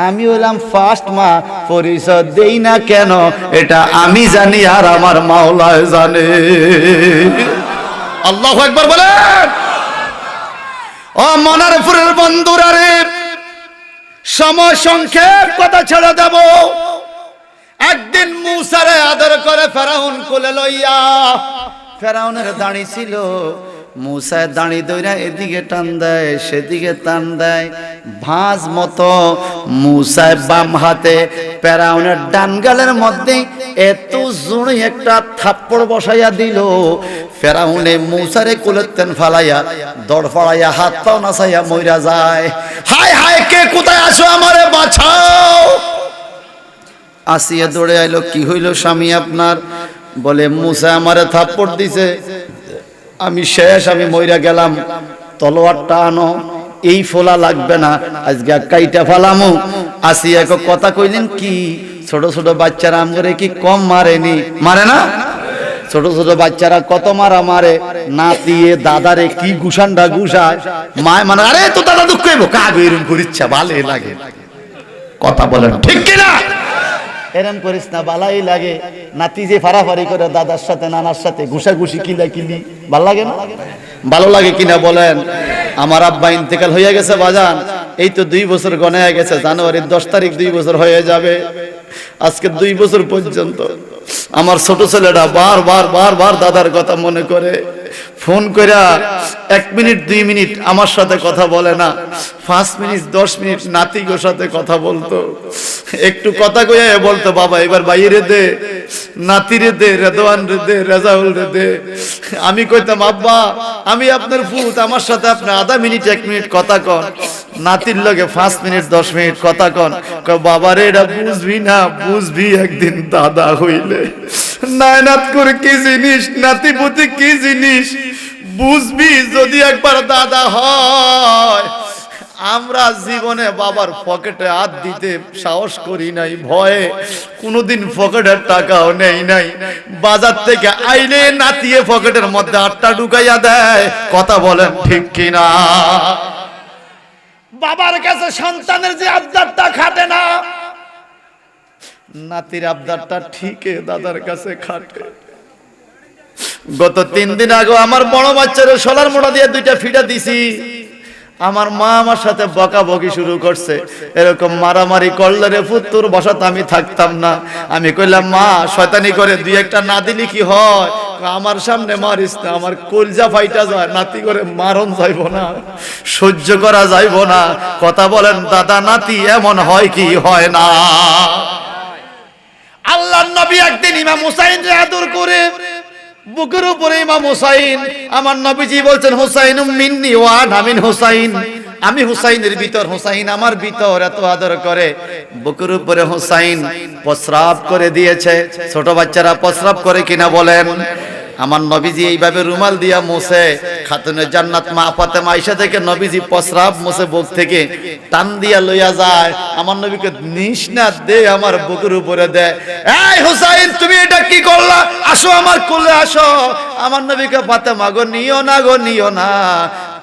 আমি হলাম ফার্স্ট মা। পরিচয় দেই না কেন এটা আমি জানি আর আমার মাওলা জানে। আল্লাহু আকবার বলেন। ও মনারপুরের বন্ধুরা রে, সময় সংক্ষেপ, কথা ছেড়ে দেব। একদিন মুসারে আদর করে ফেরাউন কোলে লইয়া, ফেরাউনের দাঁড়ি ছিল, মুসায় দাঁড়ি দইরা এদিকে টান দেয় সেদিকে টান দেয়, ভাঁজ মতো। মুসায় বাম হাতে ফেরাউনের ডান গালের মধ্যে এত জোরে একটা থাপ্পড় বসাইয়া দিল, ফেরাউনে মুসারে কোলেতেন ফালাইয়া দড় ফাড়াইয়া হাত পাও নাচাইয়া মইরা যায়। হায় হায় কে কোথায় আসো আমারে বাঁচাও। আসিয়া দৌড়ে আইলো, কি হইল স্বামী আপনার? বলে মুসা আমারে থাপ্পড় দিছে, আমি শেষ, আমি মইরা গেলাম, তলোয়ারটা আনো, এই ফোলা লাগবে না, আজকে কাইটা ফালামু। আসিয়া কথা কইলেন কি? ছোট ছোট বাচ্চারা আমরে কি কম মারেনি? মারে না? ছোট ছোট বাচ্চারা কত মারা মারে, না দিয়ে দাদারে কি গুসানটা গুসায়, মায় মানে আরে তো দাদা দুঃখ হইব কাগো এরম করিচ্ছা ভালো লাগে। কথা বলেন ঠিক কিনা? এরম করিস না, বালাই লাগে। নাতি যে ফারাফারি করে দাদার সাথে নানার সাথে ঘুষাঘুষি কিলা কিলি, ভাল লাগে না? ভালো লাগে কিনা বলেন? আমার আব্বা ইন্তেকাল হয়ে গেছে বাজান, এই তো 2 বছর গনে গেছে, জানুয়ারির 10 তারিখ 2 বছর হয়ে যাবে। আজকে 2 বছর পর্যন্ত আমার ছোট ছেলেটা বারবার দাদার কথা মনে করে, ফোন কইরা 1 মিনিট 2 মিনিট আমার সাথে কথা বলে না, 5 মিনিট 10 মিনিট নাতিগোর সাথে কথা বলতো। একটু কথা কইয়া বলতো বাবা এবার বাইরে দে, নাতিরে দে, রেদওয়ান রে দে, রেজাউল রে দে। আমি কইতাম আব্বা আমি আপনার ফুত, আমার সাথে আপনি আধা মিনিট 1 মিনিট কথা কন, নাতির লগে 5 মিনিট 10 মিনিট কথা কন। কয় বাবা রে এটা বুঝবি না, বুঝবি একদিন দাদা হইলে। নায়নাত করে কি জিনিস, নাতি পুতি কি জিনিস বুঝবি যদি একবার দাদা হয়। আমরা জীবনে বাবার পকেটে হাত দিতে সাহস করি নাই, ভয়ে কোনোদিন পকেটের টাকাও নেই নাই। বাজার থেকে আইলে নাতিয়ে পকেটের মধ্যে হাতটা ঢুকাইয়া দেয়। কথা বলেন ঠিক কিনা? বাবার কাছে সন্তানের যে আবদারটা খাটে না, নাতির আবদারটা ঠিকই দাদার কাছে খাটে। গত 3 দিন আগে আমার বড় বাচ্চারে সোলার মোড়া দিয়ে 2টা ফিটা দিছি। আমার মা আমার সাথে বকাবকি শুরু করছে, এরকম মারামারি করলে রে পুত্তুর বসাতে আমি থাকতাম না। আমি কইলাম মা শয়তানি করে দুই একটা না দিলি কি হয়? আমার সামনে মারিস না, আমার কলজা ফাইটা যায়, নাতি করে মারণ যাইব না, সহ্য করা যাইব না। কথা বলেন দাদা নাতি এমন হয় কি হয় না? আল্লাহর নবী একদিন ইমাম হুসাইনকে আদর করে বুকের উপরে ইমাম হুসাইন, আমার নবীজি বলছেন হুসাইনুম মিন্নি ওয়া আনা মিন হুসাইন, আমি হুসাইনের ভিতর, হুসাইন আমার ভিতর, এত আদর করে। বুকের উপরে হুসাইন প্রস্রাব করে দিয়েছে। ছোট বাচ্চারা প্রস্রাব করে কিনা বলেন? আমার নবীজি এইভাবে রুমাল দিয়া মুছে, খাতুনে জান্নাত মা ফাতেমা আয়েশা থেকে নবীজি প্রস্রাব মুছে বুক থেকে টান দিয়া লইয়া যায়। আমার নবীকে নিঃশ্বাস দে আমার বুকের উপরে দে, এই হুসাইন তুমি এটা কি করলা? আসো আমার কোলে আসো। আমার নবীকে ফাতেমা গো নিও না, গো নিও না।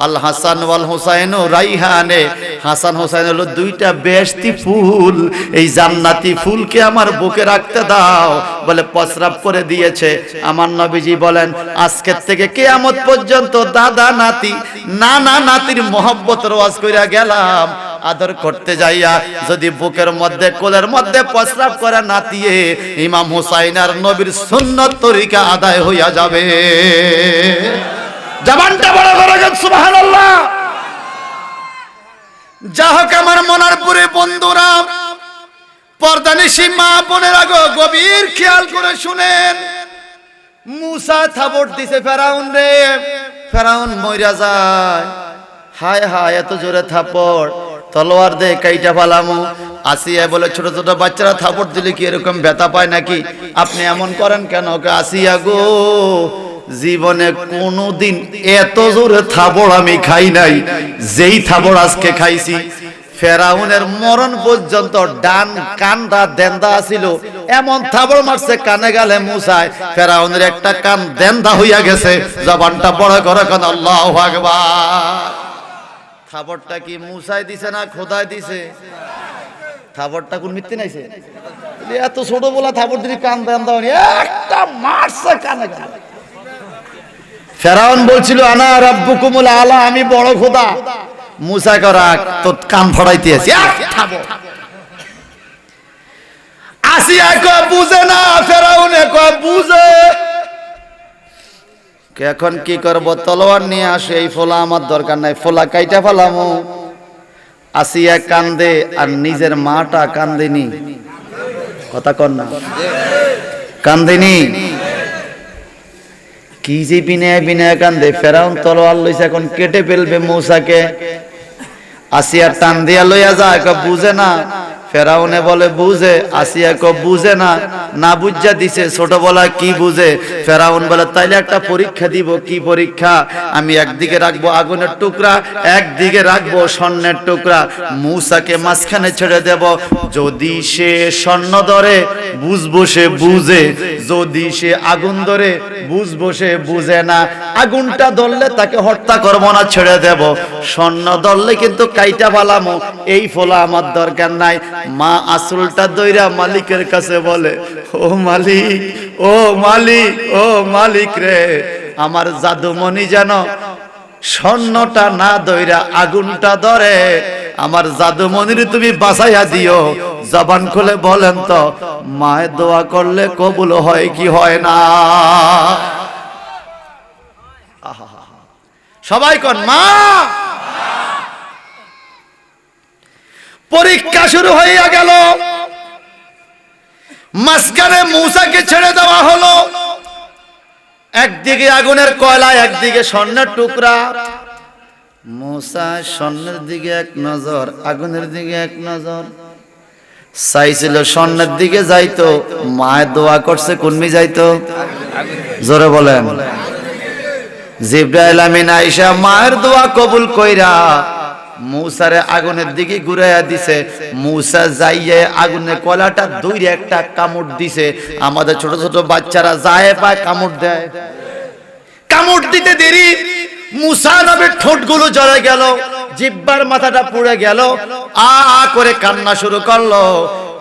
আল হাসান ওয়াল হুসাইন রাইহানে, হাসান হুসাইন হলো দুইটা বেহেশতি ফুল, এই জান্নাতি ফুলকে আমার বুকে রাখতে দাও বলে প্রস্রাব করে দিয়েছে। আমার নবীজি বলেন আজকের থেকে কিয়ামত পর্যন্ত দাদা নাতি নানা নাতির মহব্বতের ওয়াজ কইরা গেলাম। আদর করতে যাইয়া যদি বুকের মধ্যে কোলের মধ্যে প্রস্রাব করে নাতিয়ে, ইমাম হুসাইন আর নবীর সুন্নত তরিকা আদায় হইয়া যাবে। জবানটা বড় করে সুবহানাল্লাহ। যা হোক আমার মনারপুরে বন্ধুরা, পর্দানিশী মা বোনেরা গো, গভীর খেয়াল করে শুনেন। মুসা থাবড় দিছে ফেরাউন রে, ফেরাউন মইরা যায়। হায় হায় এত জোরে থাপড়, তলোয়ার দে কাইটা ফালামু। আসিয়া বলে ছোট ছোট বাচ্চারা থাপড় দিলে কি এরকম ব্যথা পায় নাকি? আপনি এমন করেন কেন? আসিয়া গো জীবনে কোনোদিন এত জোরে থাপড় আমি খাই নাই, যেই থাপড় আজকে খাইছি। ফেরাউনের মরণ পর্যন্ত ডান কানটা দেন্দা ছিল, এমন থাপড় মারছে কানে গালে মুসায়, ফেরাউনের একটা কান দেন্দা হইয়া গেছে। জবানটা বড় করে কোন আল্লাহু আকবার। থাপড়টা কি মুসায় দিছে না খোদায় দিছে? থাপড়টা কোন মিথ্যে নাইছে? এত ছোট বলা থাপড় দিলি কান দেন্দা হয়নি, একটা মারছে কানে গালে। ফেরাউন বলছিল আনা রাব্বুকুমুল আলা, আমি বড় খোদা। মুসা করা তো কান ফড়াইতে আসি, আসিয়া কো বুঝে না, ফেরাউনে কো বুঝে। এখন কি করব? তলোয়ার নিয়ে আসে, এই ফোলা আমার দরকার নাই, ফোলা কাইটা ফেলামু। আসিয়া কান্দে আর নিজের মাটা কান্দেনি। কথা কন না, কান্দেনি। কি যে বিনয় বিনয় কান্দে। ফেরাউন তলোয়ার লইছে, এখন কেটে ফেলবে মূসাকে। আসিয়া টান দিয়া লইয়া যায়, বুঝে না। ফেরাউনে বলে বুঝে, আসিয়া কো বুঝে না, না বুঝা দিছে। ছোটবেলা কি বুঝে? ফেরাউন বলে তাইলে একটা পরীক্ষা দিব। কি পরীক্ষা? আমি একদিকে রাখবো আগুনের টুকরা, একদিকে রাখবো স্বর্ণের টুকরা, মূসাকে মাঝখানে ছেড়ে দেব। যদি সে স্বর্ণ ধরে বুঝবো সে বুঝে, যদি সে আগুন ধরে বুঝবো সে বুঝে না। আগুনটা ধরলে তাকে হত্যা করবো না, ছেড়ে দেব। স্বর্ণ ধরলে কিন্তু কাইটা ফালামো, এই ফোলা আমার দরকার নাই। মা আসলটা দইরা মালিকের কাছে বলে, ও মালিক, ও মালিক, ও মালিক রে, আমার জাদুমণি যেন স্বর্ণটা না দইরা আগুনটা ধরে, আমার জাদুমণির তুমি বাঁচাইয়া দিও। জবান খুলে বলেন তো, মায়ের দোয়া করলে কবুল হয় কি হয় না? সবাই কোন মা। পরীক্ষা শুরু হইয়া গেল, মাঝখানে মূসাকে ছেড়ে দেওয়া হলো। একদিকে আগুনের কয়লা, একদিকে স্বর্ণের টুকরা। মূসা স্বর্ণের দিকে এক নজর, আগুনের দিকে এক নজর। চাইছিল স্বর্ণের দিকে যাইতো, মায়ের দোয়া করছে কোনমি যাইতো? জোরে বলেন। জিবরাইল আমিন আয়েশা মায়ের দোয়া কবুল কইরা মূসারে আগুনের দিকে ঘুরাইয়া দিছে। মূসা যাইয়ে আগুনের কয়লাটা দইরে একটা কামড় দিছে। আমাদের ছোট ছোট বাচ্চারা যায় পায় কামড় দেয়, কামড় দিতে দেরি মূসা নবীর ঠোঁটগুলো জ্বলে গেল। জিব্বার মাথাটা পুড়ে গেল, আ করে কান্না শুরু করলো।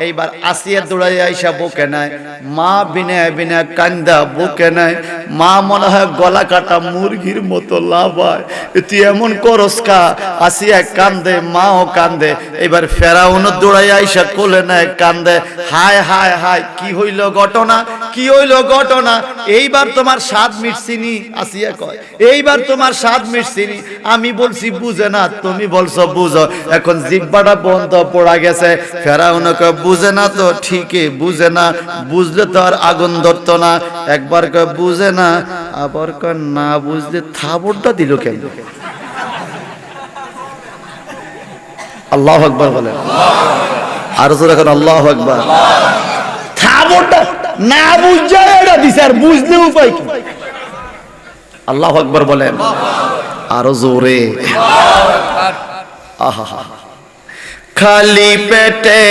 এইবার আসিয়া দৌড়াই আইসা বুকে নেয়, মা বিনে বিনে কান্দা বুকে নেয়। মা মনে হয় গলা কাটা মুরগির মতো লাফায়, তুই এমন করস কা? আসিয়া কান্দে, মাও কান্দে। এবার ফেরাউন দৌড়াই আইসা কোলে নেয়, কান্দে, হায় হায় হায়, কি হইল ঘটনা, কি হইল ঘটনা? এইবার তোমার স্বাদ মিটছিনি? আসিয়া কয়, এইবার তোমার স্বাদ মিটছিনি। আমি বলছি বুঝে না, তুমি বলছো বুঝো। এখন জিব্বাটা বন্ধ পড়া গেছে। ফেরাউন কয়, বুঝে না তো ঠিকই, বুঝে না, বুঝলে তো আর আগুন ধরতো না। একবার কয় বুঝে না, আবার কয় না বুঝলে থাবড়টা দিল কেন? আল্লাহু আকবার বলেন, আর জোরে এখন আল্লাহু আকবার। থাবড়টা না বুঝে এটা দিছে, আর বুঝলে উপায় কি? আল্লাহু আকবার বলেন আরো জোরে। আহা, খালি পেটে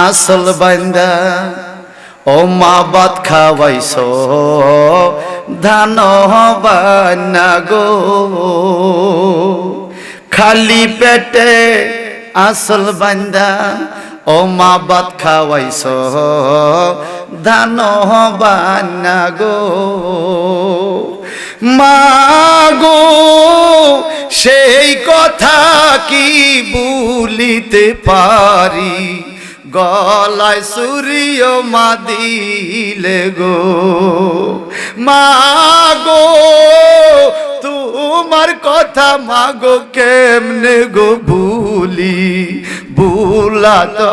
আসল বান্দা, ও মা ভাত খাওয়াইছো ধান বান্না গো। খালি পেটে আসল বান্দা, ও মা ভাত খাওয়াইছো ধান বান্না গো। মা গো সেই কথা কি ভুলিতে পারি, গলায় সুরিয় মা দিলে গো। মা গো তোমার কথা মাগো কেমনে গো ভুলি, ভুলা তো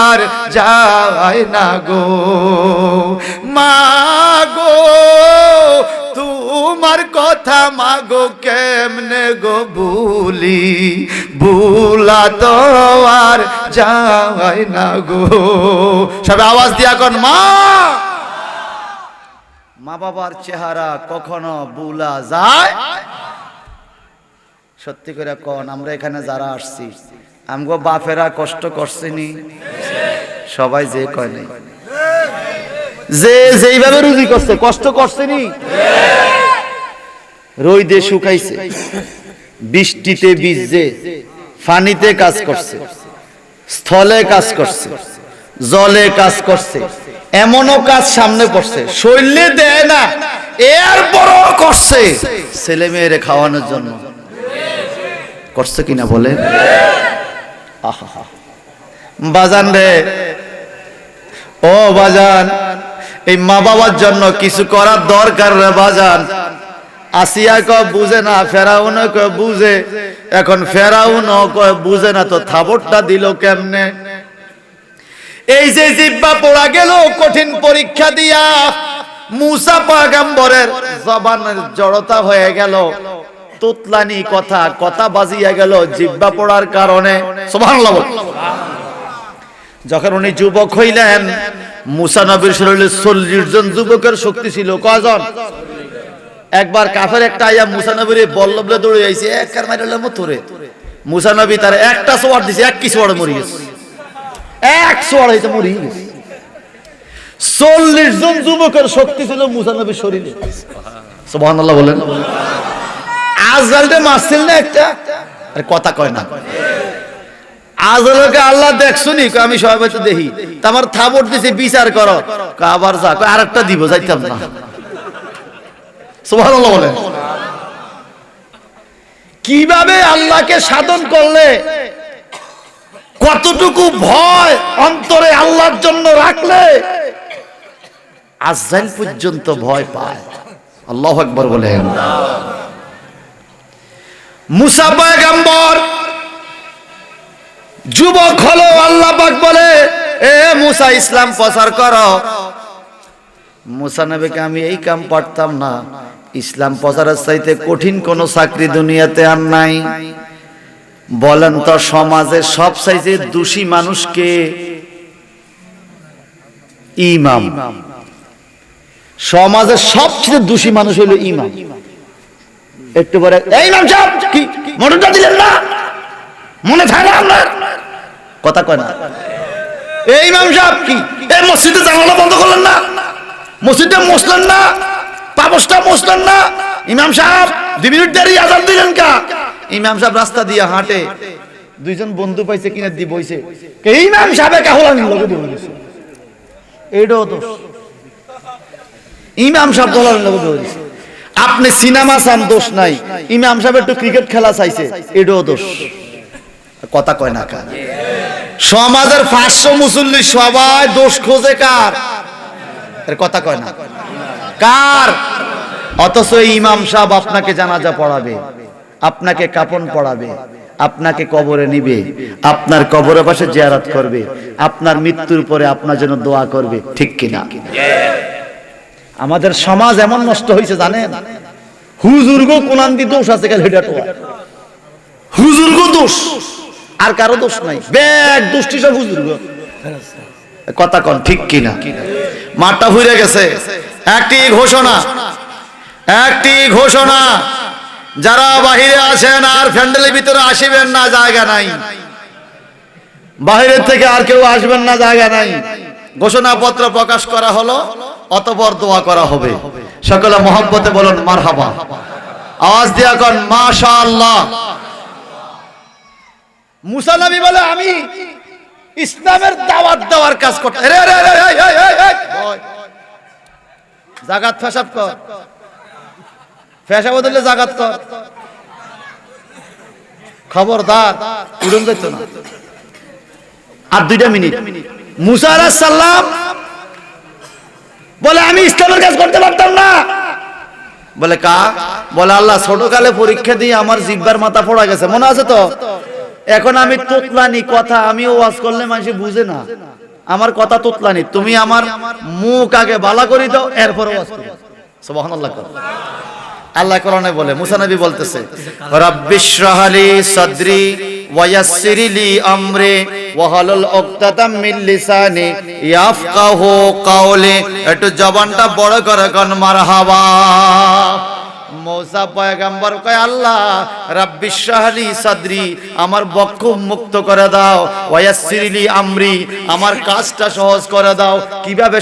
আর যায় না গো। মা গো তোমার কথা মাগো কেমনে গো ভুলি, ভুলা তো আর যায় না গো। সবাই আওয়াজ দিয়া কোন মা। মা বাবার চেহারা কখনো ভুলা যায়? সত্যি করে কোন, আমরা এখানে যারা আসছি আমগো বাপেরা কষ্ট করছেনি? সবাই যে কয় নাই, যে যেইভাবে রুজি করছে কষ্ট করছেনি? রোদে শুকাইছে, বৃষ্টিতে ভিজছে, পানিতে কাজ করছে, স্থলে কাজ করছে, জলে কাজ করছে, এমনও কাজ সামনে পড়ছে শরীরে দেয় না, এরপরও করছে ছেলে মেয়েরে খাওয়ানোর জন্য। করছে কিনা বলেন? আহা বাজান রে, ও বাজান, এই মা বাবার জন্য কিছু করার দরকার রে বাজান। আসিয়া কয় বুঝে না, ফেরাউন কয় বুঝে। এখন ফেরাউন কয় বুঝে না তো থাবড়টা দিল কেমনে? এই যে জিহ্বা পোড়া গেল কঠিন পরীক্ষা দিয়া, মুসা পয়গম্বরের জবানের জড়তা হয়ে গেল, তুতলানি কথা, কথা বাজিয়া গেল জিহ্বা পোড়ার কারণে। সুবহানাল্লাহ। যখন উনি যুবক হইলেন, মুসা নবীর শরীরে 40 জন যুবকের শক্তি ছিল। কয়জন? একবার কাফের একটা আইয়া মুসা নবীর বল্লভলে দৌড়ে আইছে, একবার মাইরলে মতরে। মুসা নবী তার একটা সোয়ার দিছে, এক কি সোয়ারে মরি গেছে, এক সোয়ার হইতে মরি গেছে। 40 জন যুবকের শক্তি ছিল মুসা নবীর শরীরে। সুবহানাল্লাহ বলেন। আজরাইলকে মারছিল না একটা, আরে কথা কয় না। আজরাইলকে আল্লাহ দেখছনি? আমি সবাই তো দেখি, আমার থাবড় দিছে, বিচার করো। আবার যা, আরেকটা দিব, যাইতাম না। সুবহানাল্লাহ বলেন। কিভাবে আল্লাহকে সাধন করলে, কতটুকু ভয় অন্তরে আল্লাহর জন্য রাখলে আজরাইল পর্যন্ত ভয় পায়। আল্লাহু আকবার বলেন। মুসা পয়গম্বর যুবক হলো, আল্লাহ পাক বলে এ মুসা ইসলাম প্রচার করো। মুসা নবীকে আমি এই কাম পারতাম না, ইসলাম প্রচারের চাইতে কঠিন কোন চাকরি দুনিয়াতে আর নাই। বলেন তো সমাজে সবচাইতে দোষী মানুষকে? ইমাম। সমাজের সবচেয়ে দোষী মানুষ হলো ইমাম। একটু পরে এই ইমাম সাহেব কি মোটরটা দিলেন না, মনে থাকে আপনার? কথা কয় না। এই ইমাম সাহেব কি এই মসজিদে জানালা বন্ধ করলেন না, মসজিদে মুসলেন না, পাবসটা মুসলেন না? ইমাম সাহেব 2 মিনিট দেরি আজান দিলেন কা? ইমাম সাহেব রাস্তা দিয়ে হাঁটে, দুইজন বন্ধু পাইছে কিনে দি বইছে, ইমাম সাহেব কাহলানি লগে বইছে, এইটাও দোষ। ইমাম সাহেব দলালের লগে বইছে। আপনি সিনেমা চান, দোষ নাই। ইমাম সাহেব একটু ক্রিকেট খেলা চাইছে, এটাও দোষ। কথা কয় না কার? সমাজের 500 মুসল্লি সবাই দোষ খোঁজে কার? এর কথা কয় না কার? অথচ ইমাম সাহেব আপনাকে জানাজা পড়াবে, আপনাকে কাফন পড়াবে, আপনাকে কবরে নিবে, আপনার কবরের পাশে জিয়ারত করবে, আপনার মৃত্যুর পরে আপনার জন্য দোয়া করবে, ঠিক কিনা? আমাদের সমাজ এমন নষ্ট হয়েছে জানেন, হুজুরগো কোরআন দি দোষ আছে, হুজুরগো দোষ, আর কারো দোষ নাই, ব্যাগ দোষটি সব হুজুরগো। কথা কন ঠিক কিনা? মাঠটা ঘুরে গেছে। একটি ঘোষণা, যারা বাহিরে আছেন আর প্যান্ডেলের ভিতরে আসিবেন না, জায়গা নাই। বাহিরের থেকে আর কেউ আসবেন না, জায়গা নাই। ঘোষণাপত্র প্রকাশ করা হলো, অতঃপর দোয়া করা হবে। সকলে মহব্বতে বলুন মারহাবা। আওয়াজ দিয়া কন মাশাআল্লাহ। মুসা নবী বলে আমি ইসলামের দাওয়াত দেওয়ার কাজ করতে। জাগাত ফেসাব কর, ফেসাব বদলে জাগাত কর, খবরদার উড়ন যেত না। আর 2 মিনিট। মুসা আলাইহিস সালাম বলে আমি ইসলামের কাজ করতে পারতাম না। বলে বলে আল্লাহ ছোটকালে পরীক্ষা দিয়ে আমার জিহ্বার মাথা ফোড়া গেছে, মনে আছে তো? এখন আমি তোতলানি কথা, আমি ওয়াজ করলে মানুষ বুঝে না, আমার কথা তোতলানি। তুমি আমার মুখ আগে বালা করে দাও, এরপর ওয়াজ করো। সুবহানাল্লাহ। আল্লাহ কোরআনে বলে, মুসা নবী বলতেছে রাব্বিশরাহলি সাদরি ওয়া ইয়াসসিরলি আমরি ওয়াহলুল উকতাতাম মিন লিসানি ইয়াফকাহু কাওলি। একটু জবানটা বড় করে কোন মারহাবা। মুসা পয়গম্বর কয় আল্লাহ রাব্বিশরাহলি সাদরি, আমার বক্ষ মুক্ত করে দাও, ওয়া ইয়াসসিরলি আমরি, আমার কাজটা সহজ করে দাও। কিভাবে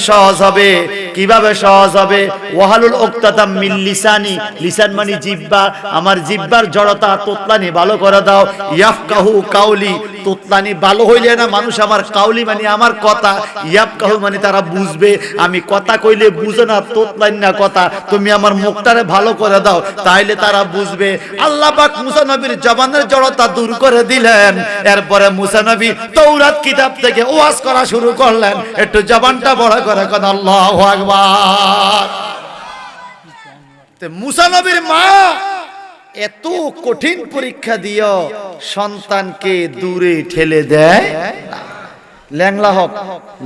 সহজ হবে? ওয়াহলুল উকতাতাম মিন লিসানি, লিসান মানে জিহ্বা, আমার জিহ্বার জড়তা তোতলানি ভালো করে দাও। ইয়াফকাহু কাওলি, তোতলানি ভালো হইলে না মানুষ আমার কাউলি মানে আমার কথা, ইয়াফকাহু মানে তারা বুঝবে। আমি কথা কইলে বুঝে না, তোতলানি না কথা, তুমি আমার মুখটারে ভালো করে দাও, তাইলে তারা বুঝবে। আল্লাহ পাক মুসা নবীর জবানের জড়তা দূর করে দিলেন। এরপরে মুসা নবী তাওরাত কিতাব থেকে ওয়াজ করা শুরু করলেন। একটু জবানটা বড় করে কোন আল্লাহু আকবার। মুসা নবীর মা এত কঠিন পরীক্ষা দিও সন্তানকে দূরে ঠেলে দেয়। ল্যাংলা হোক,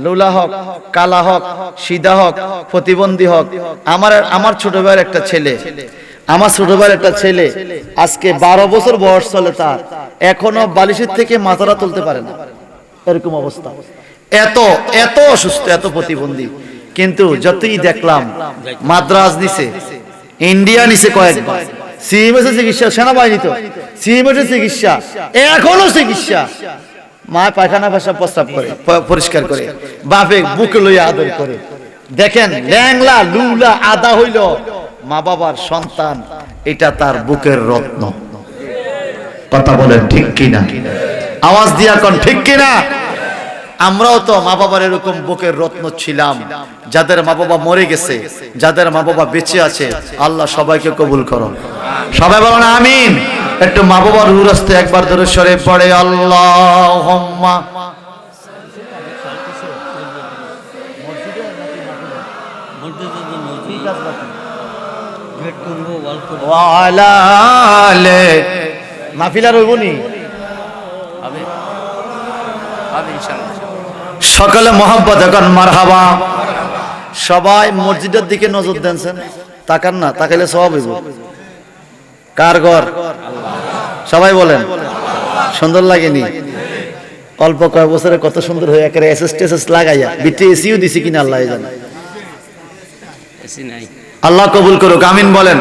লোলা হোক, কালা হোক, সিধা হোক, প্রতিবন্ধী হোক। আমার ছোট ভাইয়ের একটা ছেলে, আজকে 12 বছর বয়স চলে তার, এখনো বালিশের থেকে মাথাটা তুলতে পারে না, এরকম অবস্থা। এত অসুস্থ, এত প্রতিবন্ধী। কিন্তু যতই দেখলাম, মাদ্রাজ নিছে, ইন্ডিয়া নিছে কয়েকবার, সিএমএস চিকিৎসা, সেনাবাহিনী তো সিএমএস চিকিৎসা, এখনো চিকিৎসা। মা পায়খানা পেশাব প্রস্রাব করে, পরিষ্কার করে, বাপে বুকে লইয়া আদর করে। দেখেন ল্যাংলা লুলা আদা হইল মা বাবার সন্তান, এটা তার বুকের রত্ন। কথা বলেন ঠিক কিনা? আওয়াজ দিয়া কোন ঠিক কিনা? আমরাও তো মা বাবার এরকম বুকের রত্ন ছিলাম। যাদের মা বাবা মরে গেছে, যাদের মা বাবা বেঁচে আছে, আল্লাহ সবাইকে কবুল করো। সবাই বলেন আমিন। একটু মা বাবার রূহ রাস্তে একবার ধরে সরে পড়ে আল্লাহুম্মা। ওয়া আলা আলে মাহফিল আর হইবনি, সকলে মহব্বত এখন মারহাবা। সবাই মসজিদের দিকে নজর দেনছেন, তাকান না, তাকাইলে সওয়াব হইব। কার ঘর? সবাই বলেন সুন্দর লাগেনি? অল্প কয়েক বছরে কত সুন্দর হয়ে একেবারে এসএস লাগাইয়া বিটি এসিও দিছি কিনা আল্লাহ জানে। আল্লাহ কবুল করুক, আমিন বলেন।